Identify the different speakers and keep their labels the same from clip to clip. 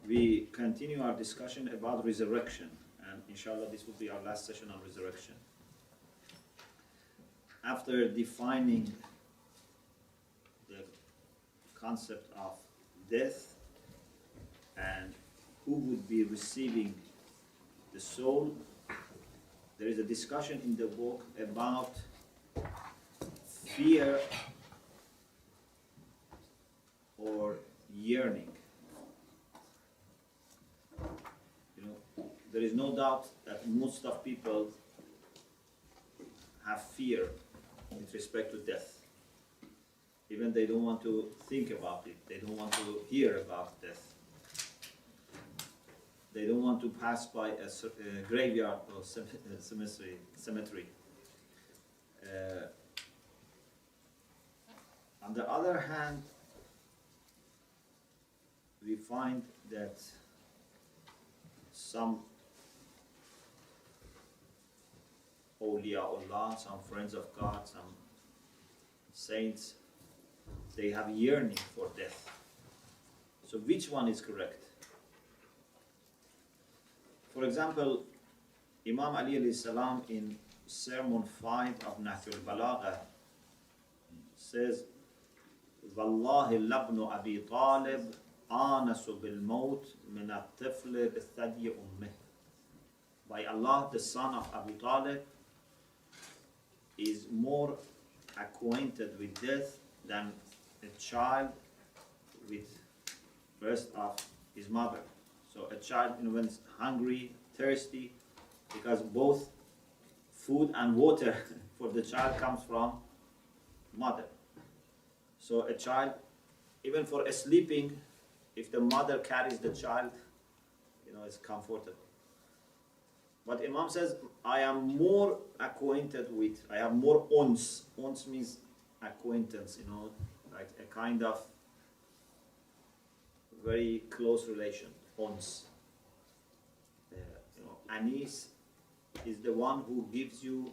Speaker 1: We continue our discussion about resurrection, and inshallah this will be our last session on resurrection. After defining the concept of death and who would be receiving the soul, there is a discussion in the book about fear or yearning. There is no doubt that most of people have fear with respect to death. Even they don't want to think about it. They don't want to hear about death. They don't want to pass by a graveyard or cemetery. On the other hand, we find that some awliyaullah, some friends of God, some saints, they have yearning for death. So which one is correct? For example, Imam Ali alayhi salam in Sermon 5 of Nahjul Balagha says, Wallahi labnu Abi Talib anasu bil maut min at-tifl bi-thadyi ummih. By Allah, the son of Abu Talib is more acquainted with death than a child with breast of his mother. So a child, when it's hungry, thirsty, because both food and water for the child comes from mother. So a child, even for sleeping, if the mother carries the child, it's comfortable. But Imam says, I am more acquainted with, I have more ons. Ons means acquaintance, like a kind of very close relation, ons. Anis is the one who gives you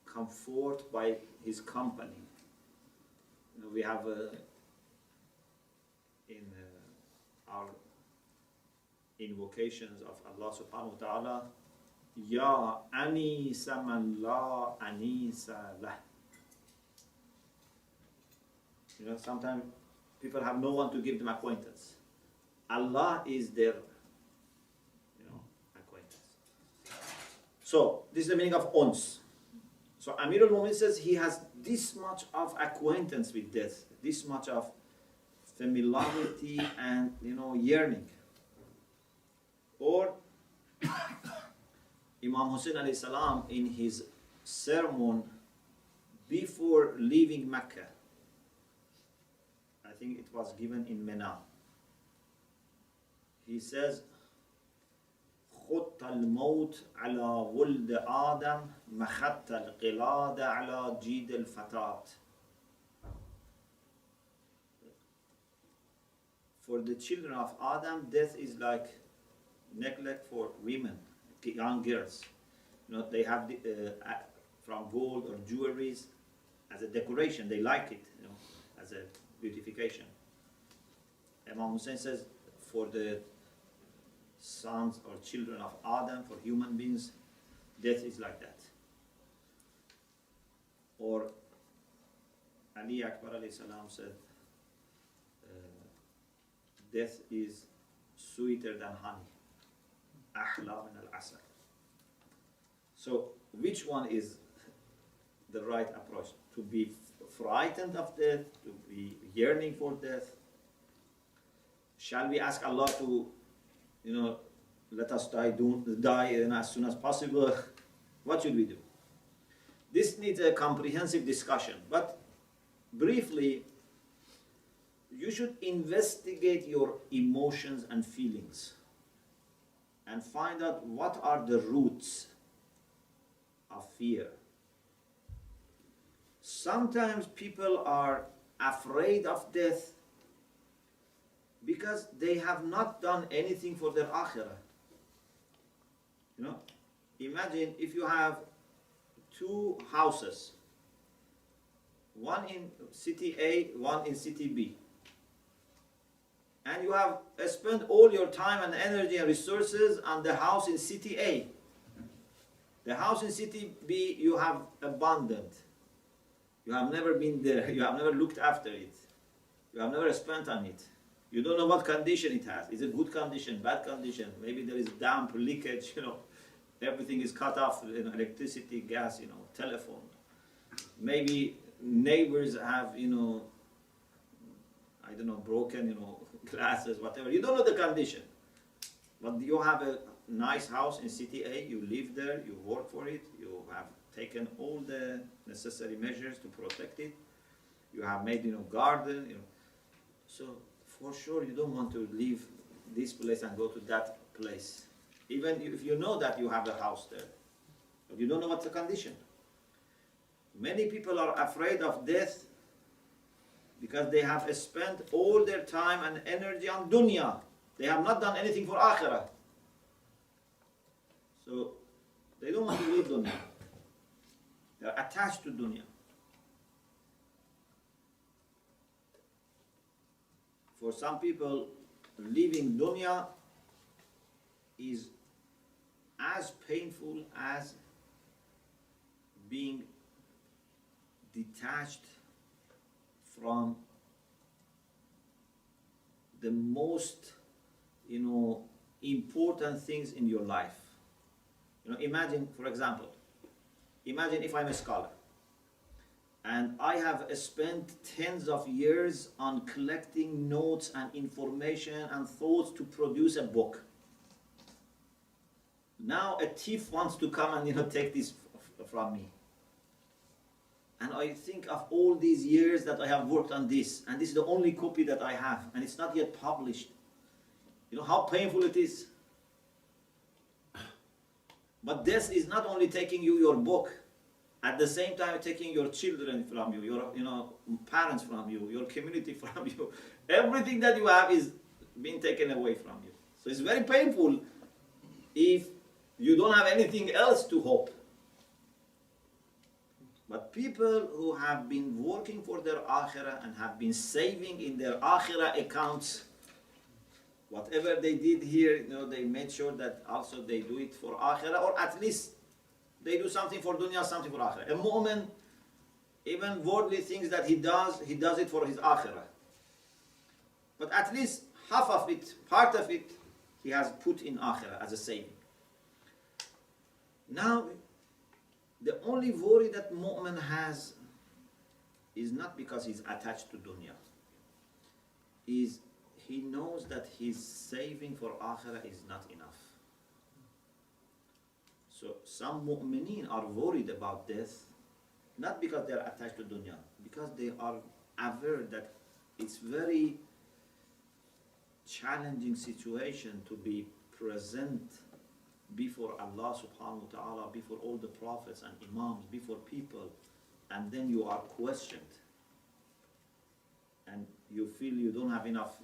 Speaker 1: comfort by his company. We have in our invocations of Allah subhanahu wa ta'ala, Ya Anisa man la Anisa lah. Sometimes people have no one to give them acquaintance. Allah is their acquaintance. So this is the meaning of ons. So Amir al-Mu'min says he has this much of acquaintance with death, this much of familiarity and yearning. Or Imam Hussein alayhi salam in his sermon before leaving Mecca, I think it was given in Mina, he says, خط الموت على ولد آدم مخط القلاد على جيد الفتاة. For the children of Adam, death is like neglect for women, young girls. They have from gold or jewelries as a decoration. They like it, as a beautification. Imam Hussein says, for the sons or children of Adam, for human beings, death is like that. Or Ali Akbar alayhi salam said, death is sweeter than honey. Ahla min al-asal. So which one is the right approach? To be frightened of death, to be yearning for death? Shall we ask Allah to, let us die as soon as possible? What should we do? This needs a comprehensive discussion, but briefly, you should investigate your emotions and feelings and find out what are the roots of fear. Sometimes people are afraid of death because they have not done anything for their akhirah. Imagine if you have two houses, one in city A, one in city B. and you have spent all your time and energy and resources on the house in city A. The house in city B you have abandoned. You have never been there. You have never looked after it. You have never spent on it. You don't know what condition it has. Is it good condition, bad condition? Maybe there is damp, leakage, everything is cut off, electricity, gas, telephone. Maybe neighbors have, I don't know, broken, glasses, whatever. You don't know the condition. But you have a nice house in city A, you live there, you work for it, you have taken all the necessary measures to protect it. You have made, garden, So for sure you don't want to leave this place and go to that place. Even if you know that you have a house there. But you don't know what's the condition. Many people are afraid of death because they have spent all their time and energy on dunya. They have not done anything for akhirah. So they don't want to leave dunya. They are attached to dunya. For some people, leaving dunya is as painful as being detached from the most, important things in your life. Imagine, for example, if I'm a scholar and I have spent tens of years on collecting notes and information and thoughts to produce a book. Now a thief wants to come and take this from me. And I think of all these years that I have worked on this, and this is the only copy that I have, and it's not yet published. How painful it is. But death is not only taking your book, at the same time taking your children from you, your parents from you, your community from you. Everything that you have is being taken away from you. So it's very painful if you don't have anything else to hope. But people who have been working for their akhirah and have been saving in their akhirah accounts, whatever they did here, they made sure that also they do it for akhirah, or at least they do something for dunya, something for akhirah. A mu'min, even worldly things that he does it for his akhirah. But at least half of it, part of it, he has put in akhirah as a saving. Now, the only worry that mu'min has is not because he's attached to dunya. Is he knows that his saving for akhirah is not enough. So some mu'mineen are worried about death, not because they are attached to dunya, because they are aware that it's very challenging situation to be present before Allah subhanahu wa ta'ala, before all the prophets and imams, before people, and then you are questioned. And you feel you don't have enough,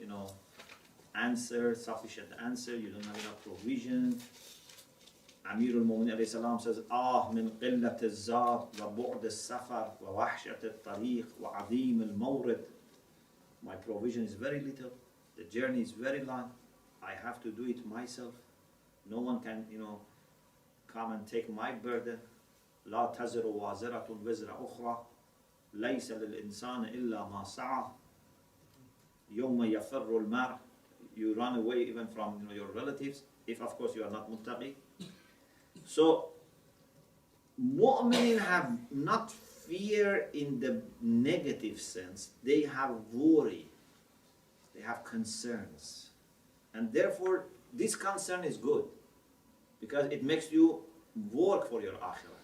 Speaker 1: sufficient answer, you don't have enough provision. Amir al-Mu'minin alayhi salam says, min qillat al-zad wa bu'd al-safar wa wahshat al-tariq wa azim al-mawrid. My provision is very little, the journey is very long, I have to do it myself. No one can, come and take my burden. لا تزر وازرة وزر أخرى ليس للإنسان إلا ما سعى يوم يفر المرء. You run away even from your relatives, if of course you are not muttaqi. So mu'minin have not fear in the negative sense. They have worry. They have concerns. And therefore this concern is good because it makes you work for your akhirah.